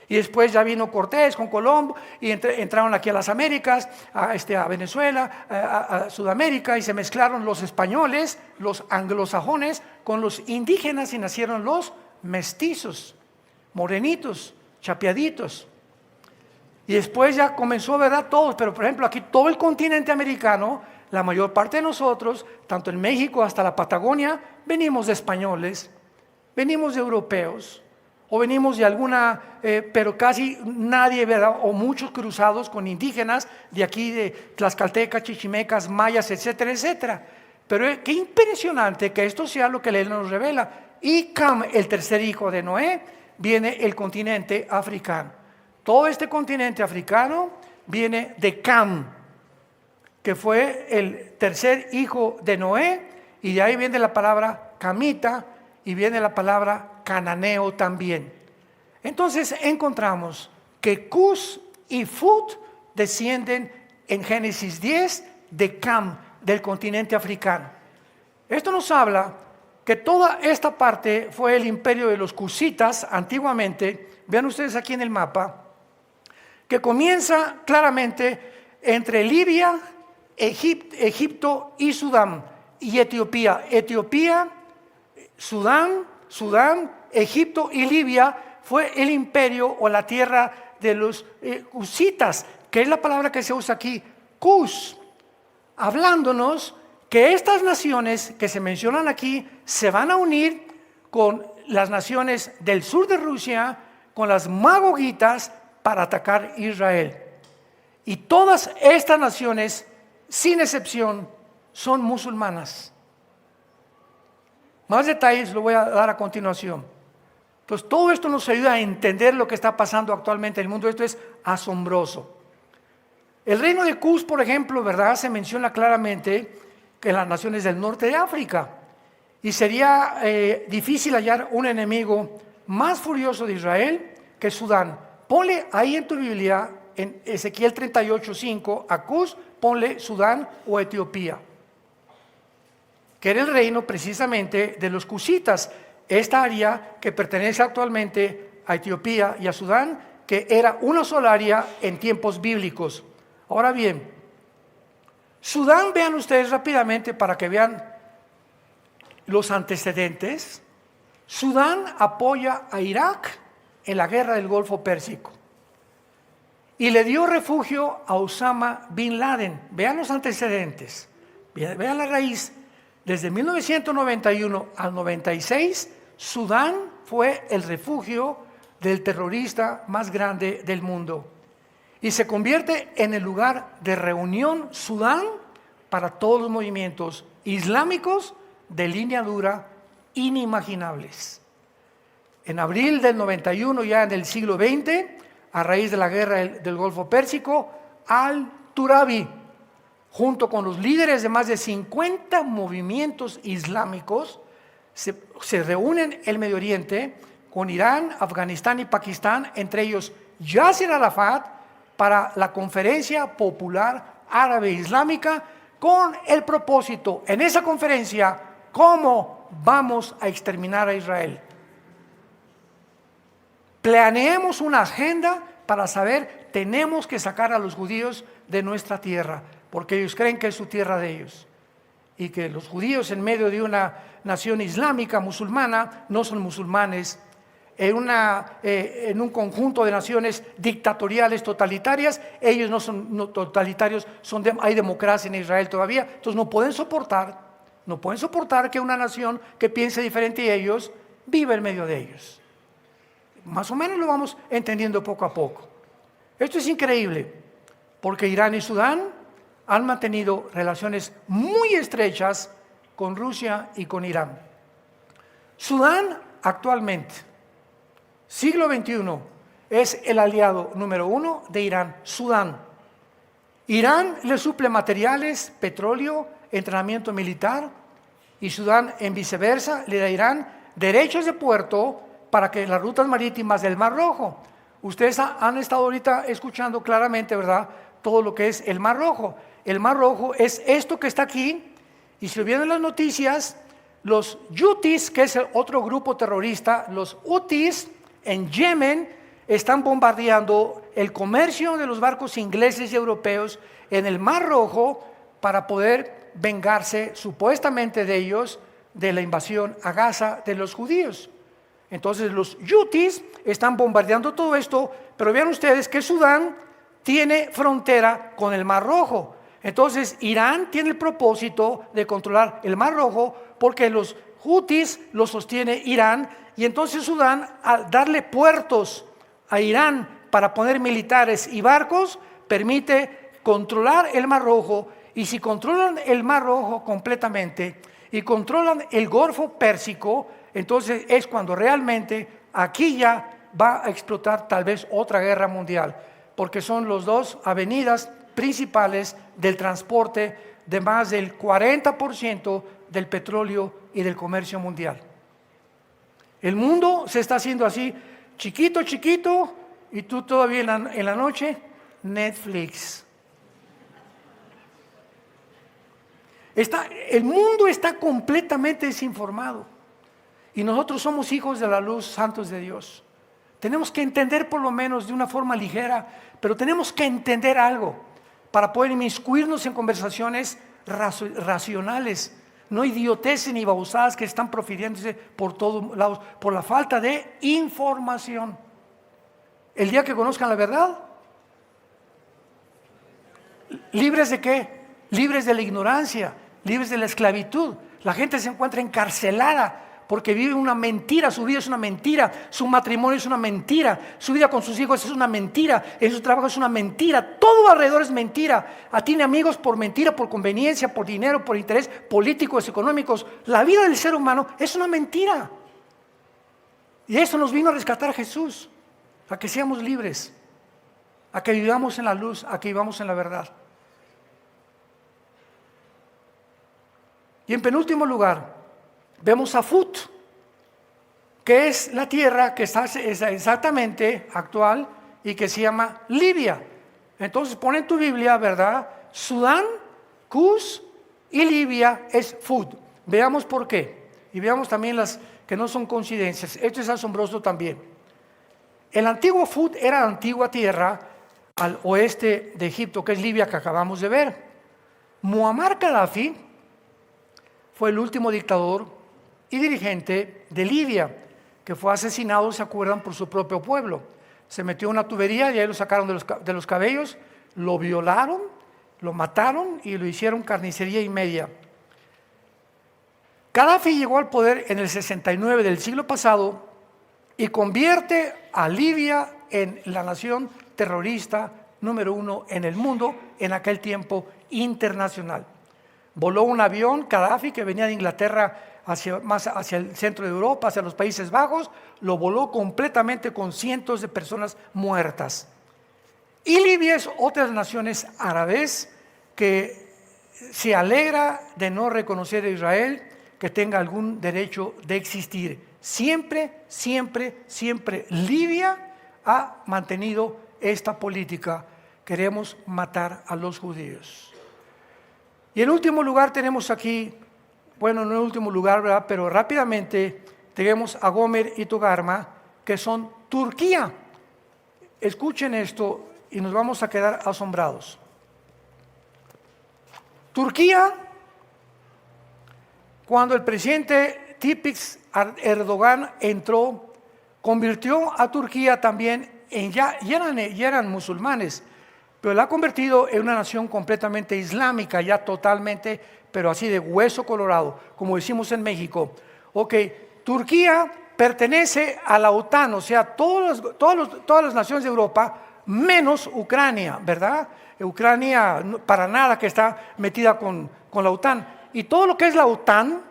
Y después ya vino Cortés con Colombo y entraron aquí a las Américas, a Venezuela, a Sudamérica, y se mezclaron los españoles, los anglosajones con los indígenas y nacieron los mestizos, morenitos, chapeaditos. Y después ya comenzó, ¿verdad? Todos, pero por ejemplo aquí todo el continente americano La mayor parte de nosotros, tanto en México hasta la Patagonia, venimos de españoles, venimos de europeos, o venimos de alguna, pero casi nadie, ¿verdad? O muchos cruzados con indígenas de aquí, de tlaxcaltecas, chichimecas, mayas, etcétera, etcétera. Pero qué impresionante que esto sea lo que la ley nos revela. Y Cam, el tercer hijo de Noé, viene el continente africano. Todo este continente africano viene de Cam, que fue el tercer hijo de Noé, y de ahí viene la palabra camita y viene la palabra cananeo también. Entonces encontramos que Cus y Fut descienden en Génesis 10 de Cam, del continente africano. Esto nos habla que toda esta parte fue el imperio de los cusitas antiguamente. Vean ustedes aquí en el mapa, que comienza claramente entre Libia, Egipto y Sudán, y Etiopía. Etiopía, Sudán, Egipto y Libia fue el imperio o la tierra de los cusitas, que es la palabra que se usa aquí, Cus, hablándonos que estas naciones que se mencionan aquí se van a unir con las naciones del sur de Rusia, con las magogitas, para atacar Israel. Y todas estas naciones, sin excepción, son musulmanas. Más detalles lo voy a dar a continuación. Entonces, todo esto nos ayuda a entender lo que está pasando actualmente en el mundo. Esto es asombroso. El reino de Cus, por ejemplo, ¿verdad? Se menciona claramente que las naciones del norte de África. Y sería difícil hallar un enemigo más furioso de Israel que Sudán. Ponle ahí en tu Biblia, en Ezequiel 38:5, a Cus, ponle Sudán o Etiopía, que era el reino precisamente de los cusitas, esta área que pertenece actualmente a Etiopía y a Sudán, que era una sola área en tiempos bíblicos. Ahora bien, Sudán, vean ustedes rápidamente para que vean los antecedentes. Sudán apoya a Irak en la guerra del Golfo Pérsico y le dio refugio a Osama Bin Laden. Vean los antecedentes, vean la raíz. Desde 1991 al 96, Sudán fue el refugio del terrorista más grande del mundo y se convierte en el lugar de reunión Sudán para todos los movimientos islámicos de línea dura inimaginables. En abril del 91, ya en el siglo XX, a raíz de la guerra del Golfo Pérsico, Al-Turabi, junto con los líderes de más de 50 movimientos islámicos, se reúnen en el Medio Oriente con Irán, Afganistán y Pakistán, entre ellos Yasser Arafat, para la Conferencia Popular Árabe Islámica, con el propósito, en esa conferencia, cómo vamos a exterminar a Israel. Planeemos una agenda para saber, tenemos que sacar a los judíos de nuestra tierra, porque ellos creen que es su tierra de ellos. Y que los judíos en medio de una nación islámica, musulmana, no son musulmanes. En un conjunto de naciones dictatoriales, totalitarias, ellos no son totalitarios, hay democracia en Israel todavía. Entonces no pueden soportar que una nación que piense diferente a ellos viva en medio de ellos. Más o menos lo vamos entendiendo poco a poco. Esto es increíble, porque Irán y Sudán han mantenido relaciones muy estrechas con Rusia y con Irán. Sudán actualmente, siglo XXI, es el aliado número 1 de Irán. Sudán. Irán le suple materiales, petróleo, entrenamiento militar, y Sudán, en viceversa, le da a Irán derechos de puerto para que las rutas marítimas del Mar Rojo. Ustedes han estado ahorita escuchando claramente, ¿verdad?, todo lo que es el Mar Rojo. El Mar Rojo es esto que está aquí, y si lo vieron en las noticias, los Houthis, que es el otro grupo terrorista, los Houthis en Yemen, están bombardeando el comercio de los barcos ingleses y europeos en el Mar Rojo para poder vengarse supuestamente de ellos de la invasión a Gaza de los judíos. Entonces los Houthis están bombardeando todo esto, pero vean ustedes que Sudán tiene frontera con el Mar Rojo. Entonces, Irán tiene el propósito de controlar el Mar Rojo porque los Houthis lo sostiene Irán, y entonces Sudán, al darle puertos a Irán para poner militares y barcos, permite controlar el Mar Rojo. Y si controlan el Mar Rojo completamente y controlan el Golfo Pérsico, entonces es cuando realmente aquí ya va a explotar tal vez otra guerra mundial, porque son las dos avenidas principales del transporte de más del 40% del petróleo y del comercio mundial. El mundo se está haciendo así, chiquito, chiquito, y tú todavía en la noche, Netflix. El mundo está completamente desinformado, y nosotros somos hijos de la luz, santos de Dios. Tenemos que entender, por lo menos de una forma ligera, pero tenemos que entender algo para poder inmiscuirnos en conversaciones racionales, no idioteces ni babosadas que están profiriéndose por todos lados por la falta de información. El día que conozcan la verdad, ¿libres de qué? Libres de la ignorancia, libres de la esclavitud. La gente se encuentra encarcelada porque vive una mentira, su vida es una mentira, su matrimonio es una mentira, su vida con sus hijos es una mentira, en su trabajo es una mentira, todo alrededor es mentira. Tiene amigos por mentira, por conveniencia, por dinero, por interés políticos, económicos. La vida del ser humano es una mentira. Y eso nos vino a rescatar Jesús, a que seamos libres, a que vivamos en la luz, a que vivamos en la verdad. Y en penúltimo lugar, vemos a Fut, que es la tierra que está exactamente actual y que se llama Libia. Entonces pon en tu Biblia, ¿verdad? Sudán, Cus y Libia es Fut. Veamos por qué. Y veamos también las que no son coincidencias. Esto es asombroso también. El antiguo Fut era la antigua tierra al oeste de Egipto, que es Libia, que acabamos de ver. Muammar Gaddafi fue el último dictador y dirigente de Libia, que fue asesinado, ¿se acuerdan?, por su propio pueblo. Se metió en una tubería y ahí lo sacaron de los cabellos, lo violaron, lo mataron y lo hicieron carnicería y media. Gaddafi llegó al poder en el 69 del siglo pasado y convierte a Libia en la nación terrorista número 1 en el mundo, en aquel tiempo internacional. Voló un avión, Gaddafi, que venía de Inglaterra más hacia el centro de Europa, hacia los Países Bajos, lo voló completamente con cientos de personas muertas. Y Libia es otra de las naciones árabes que se alegra de no reconocer a Israel que tenga algún derecho de existir. Siempre, siempre, siempre Libia ha mantenido esta política. Queremos matar a los judíos. Y en último lugar tenemos aquí, bueno, no en último lugar, ¿verdad?, pero rápidamente tenemos a Gomer y Togarma, que son Turquía. Escuchen esto y nos vamos a quedar asombrados. Turquía, cuando el presidente Tayyip Erdogan entró, convirtió a Turquía también ya eran musulmanes, pero la ha convertido en una nación completamente islámica, ya totalmente, pero así de hueso colorado, como decimos en México. Ok, Turquía pertenece a la OTAN, o sea, todas las naciones de Europa, menos Ucrania, ¿verdad? Ucrania para nada que está metida con la OTAN. Y todo lo que es la OTAN,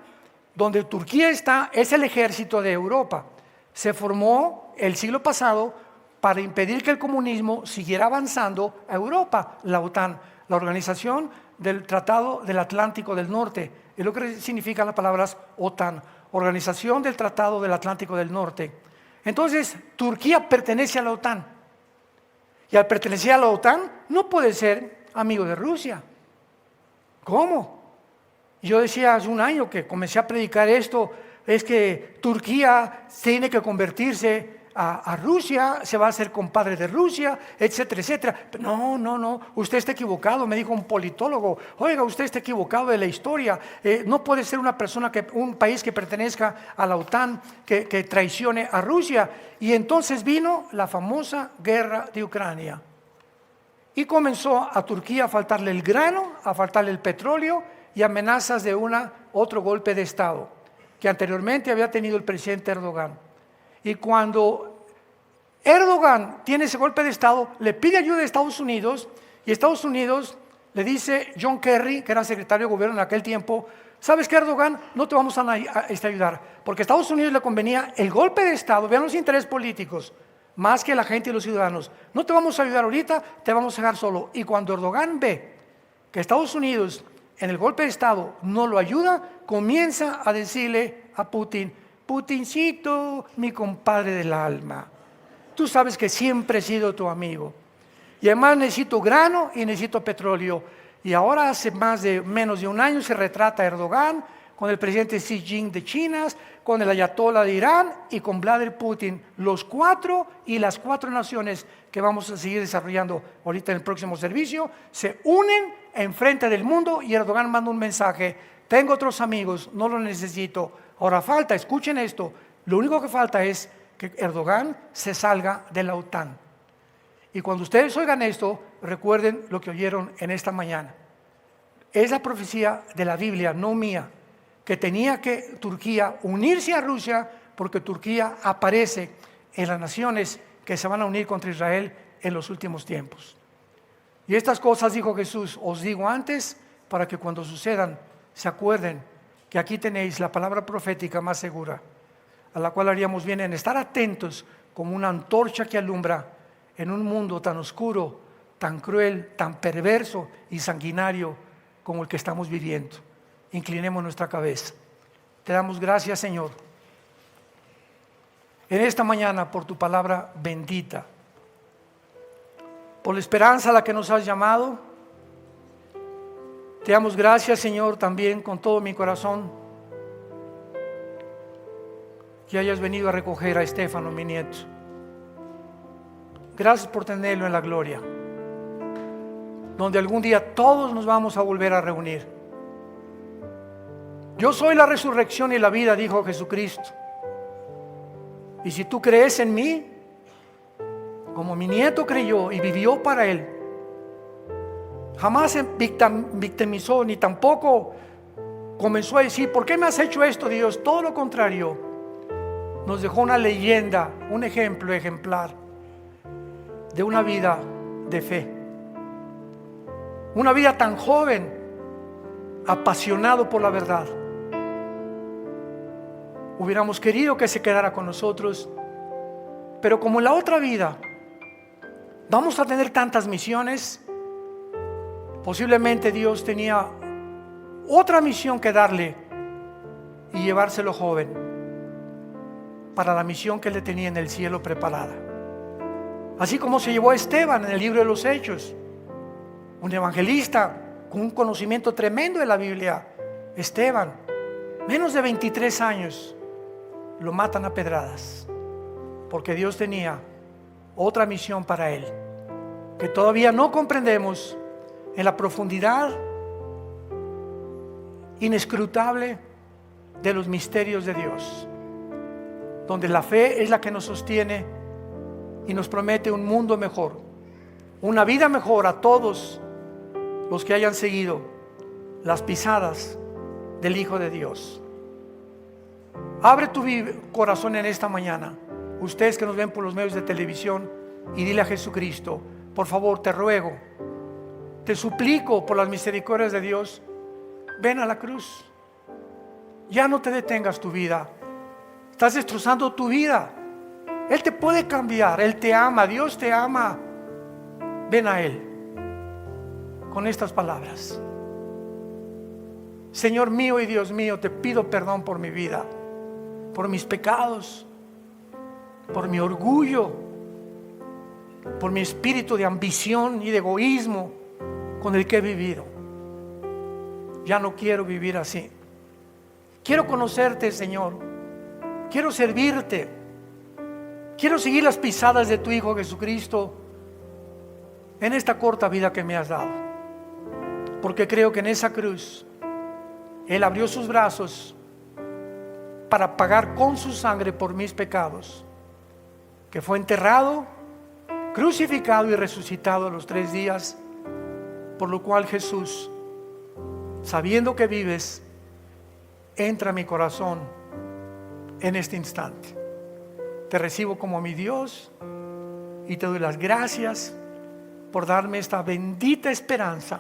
donde Turquía está, es el ejército de Europa. Se formó el siglo pasado para impedir que el comunismo siguiera avanzando a Europa, la OTAN, la Organización del Tratado del Atlántico del Norte, es lo que significan las palabras OTAN, Organización del Tratado del Atlántico del Norte. Entonces, Turquía pertenece a la OTAN, y al pertenecer a la OTAN no puede ser amigo de Rusia. ¿Cómo? Yo decía hace un año que comencé a predicar esto, es que Turquía tiene que convertirse a Rusia, se va a hacer compadre de Rusia, etcétera, etcétera. No, usted está equivocado, me dijo un politólogo. Oiga, usted está equivocado de la historia. No puede ser un país que pertenezca a la OTAN que traicione a Rusia. Y entonces vino la famosa guerra de Ucrania. y comenzó a Turquía a faltarle el grano, a faltarle el petróleo y amenazas de otro golpe de Estado que anteriormente había tenido el presidente Erdogan. Y cuando Erdogan tiene ese golpe de Estado, le pide ayuda de Estados Unidos, y Estados Unidos le dice John Kerry, que era secretario de gobierno en aquel tiempo: ¿sabes qué, Erdogan? No te vamos a ayudar, porque a Estados Unidos le convenía el golpe de Estado, vean los intereses políticos, más que la gente y los ciudadanos. No te vamos a ayudar ahorita, te vamos a dejar solo. Y cuando Erdogan ve que Estados Unidos en el golpe de Estado no lo ayuda, comienza a decirle a Putin: Putincito, mi compadre del alma, tú sabes que siempre he sido tu amigo, y además necesito grano y necesito petróleo. Y ahora hace menos de un año se retrata Erdogan con el presidente Xi Jinping de China, con el ayatollah de Irán y con Vladimir Putin, las cuatro naciones que vamos a seguir desarrollando ahorita en el próximo servicio, se unen en frente del mundo, y Erdogan manda un mensaje: tengo otros amigos, no los necesito. Ahora falta, escuchen esto, lo único que falta es que Erdogan se salga de la OTAN. Y cuando ustedes oigan esto, recuerden lo que oyeron en esta mañana. Es la profecía de la Biblia, no mía, que tenía que Turquía unirse a Rusia, porque Turquía aparece en las naciones que se van a unir contra Israel en los últimos tiempos. Y estas cosas, dijo Jesús, os digo antes, para que cuando sucedan se acuerden que aquí tenéis la palabra profética más segura, a la cual haríamos bien en estar atentos como una antorcha que alumbra en un mundo tan oscuro, tan cruel, tan perverso y sanguinario como el que estamos viviendo. Inclinemos nuestra cabeza. Te damos gracias, Señor, en esta mañana por tu palabra bendita, por la esperanza a la que nos has llamado. Te damos gracias, Señor, también con todo mi corazón, que hayas venido a recoger a Estefano, mi nieto. Gracias por tenerlo en la gloria, donde algún día todos nos vamos a volver a reunir. Yo soy la resurrección y la vida, dijo Jesucristo. Y si tú crees en mí, como mi nieto creyó y vivió para él, jamás se victimizó ni tampoco comenzó a decir: ¿por qué me has hecho esto, Dios? Todo lo contrario, nos dejó una leyenda, un ejemplo ejemplar de una vida de fe, una vida tan joven, apasionado por la verdad. Hubiéramos querido que se quedara con nosotros, pero como en la otra vida vamos a tener tantas misiones, posiblemente Dios tenía otra misión que darle y llevárselo joven para la misión que le tenía en el cielo preparada. Así como se llevó a Esteban en el libro de los Hechos, un evangelista con un conocimiento tremendo de la Biblia. Esteban, menos de 23 años, lo matan a pedradas, porque Dios tenía otra misión para él, que todavía no comprendemos en la profundidad inescrutable de los misterios de Dios, donde la fe es la que nos sostiene y nos promete un mundo mejor, una vida mejor a todos los que hayan seguido las pisadas del Hijo de Dios. Abre tu corazón en esta mañana, ustedes que nos ven por los medios de televisión, y dile a Jesucristo: por favor, te ruego, te suplico por las misericordias de Dios, ven a la cruz. Ya no te detengas tu vida, estás destrozando tu vida. Él te puede cambiar, Él te ama, Dios te ama. Ven a Él con estas palabras: Señor mío y Dios mío, te pido perdón por mi vida, por mis pecados, por mi orgullo, por mi espíritu de ambición y de egoísmo con el que he vivido. Ya no quiero vivir así. Quiero conocerte, Señor. Quiero servirte. Quiero seguir las pisadas de tu Hijo Jesucristo en esta corta vida que me has dado, porque creo que en esa cruz Él abrió sus brazos para pagar con su sangre por mis pecados, que fue enterrado crucificado y resucitado a los 3 días, por lo cual Jesús, sabiendo que vives, entra a mi corazón en este instante. Te recibo como mi Dios y te doy las gracias por darme esta bendita esperanza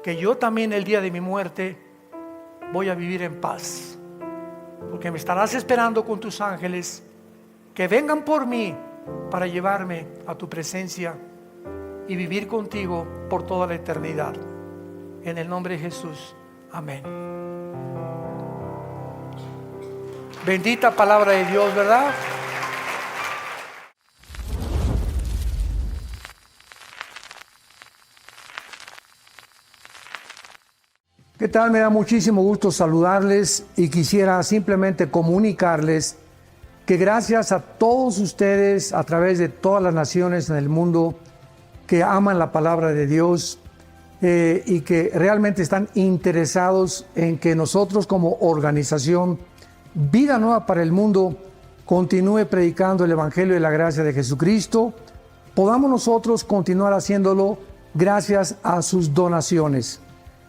que yo también el día de mi muerte voy a vivir en paz, porque me estarás esperando con tus ángeles que vengan por mí para llevarme a tu presencia y vivir contigo por toda la eternidad. En el nombre de Jesús, amén. Bendita palabra de Dios, ¿verdad? ¿Qué tal? Me da muchísimo gusto saludarles y quisiera simplemente comunicarles que gracias a todos ustedes a través de todas las naciones en el mundo que aman la palabra de Dios y que realmente están interesados en que nosotros como organización Vida Nueva para el Mundo continúe predicando el Evangelio de la gracia de Jesucristo, podamos nosotros continuar haciéndolo gracias a sus donaciones.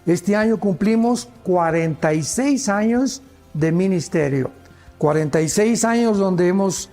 Este año cumplimos 46 años de ministerio, 46 años donde hemos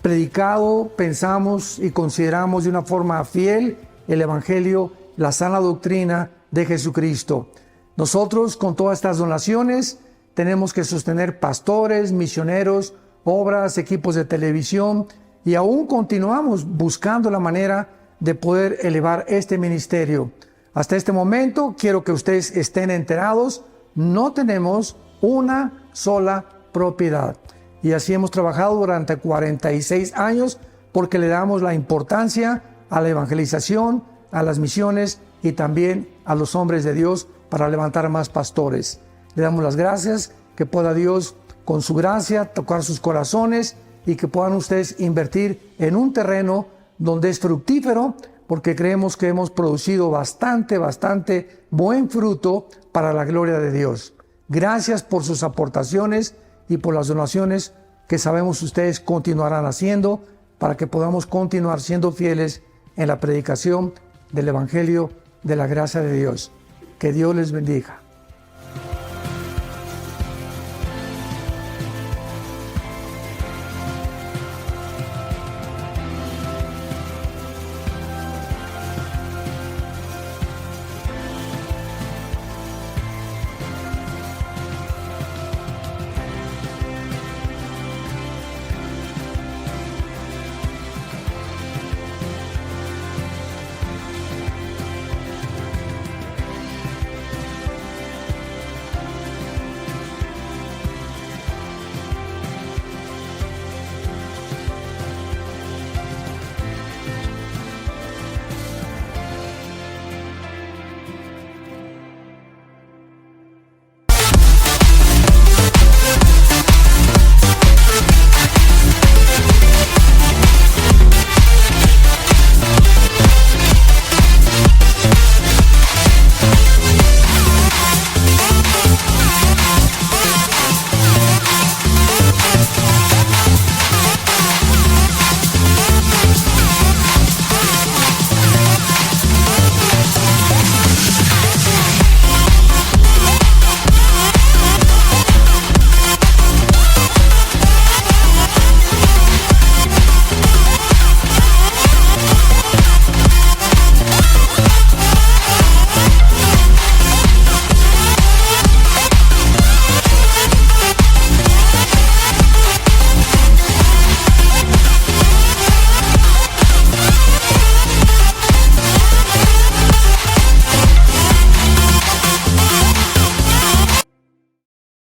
predicado, pensamos y consideramos de una forma fiel el Evangelio, la sana doctrina de Jesucristo. Nosotros con todas estas donaciones tenemos que sostener pastores, misioneros, obras, equipos de televisión y aún continuamos buscando la manera de poder elevar este ministerio. Hasta este momento, quiero que ustedes estén enterados, no tenemos una sola propiedad. Y así hemos trabajado durante 46 años porque le damos la importancia a la evangelización, a las misiones y también a los hombres de Dios para levantar más pastores. Le damos las gracias, que pueda Dios con su gracia tocar sus corazones y que puedan ustedes invertir en un terreno donde es fructífero, porque creemos que hemos producido bastante buen fruto para la gloria de Dios. Gracias por sus aportaciones y por las donaciones que sabemos ustedes continuarán haciendo para que podamos continuar siendo fieles en la predicación del Evangelio de la gracia de Dios. Que Dios les bendiga.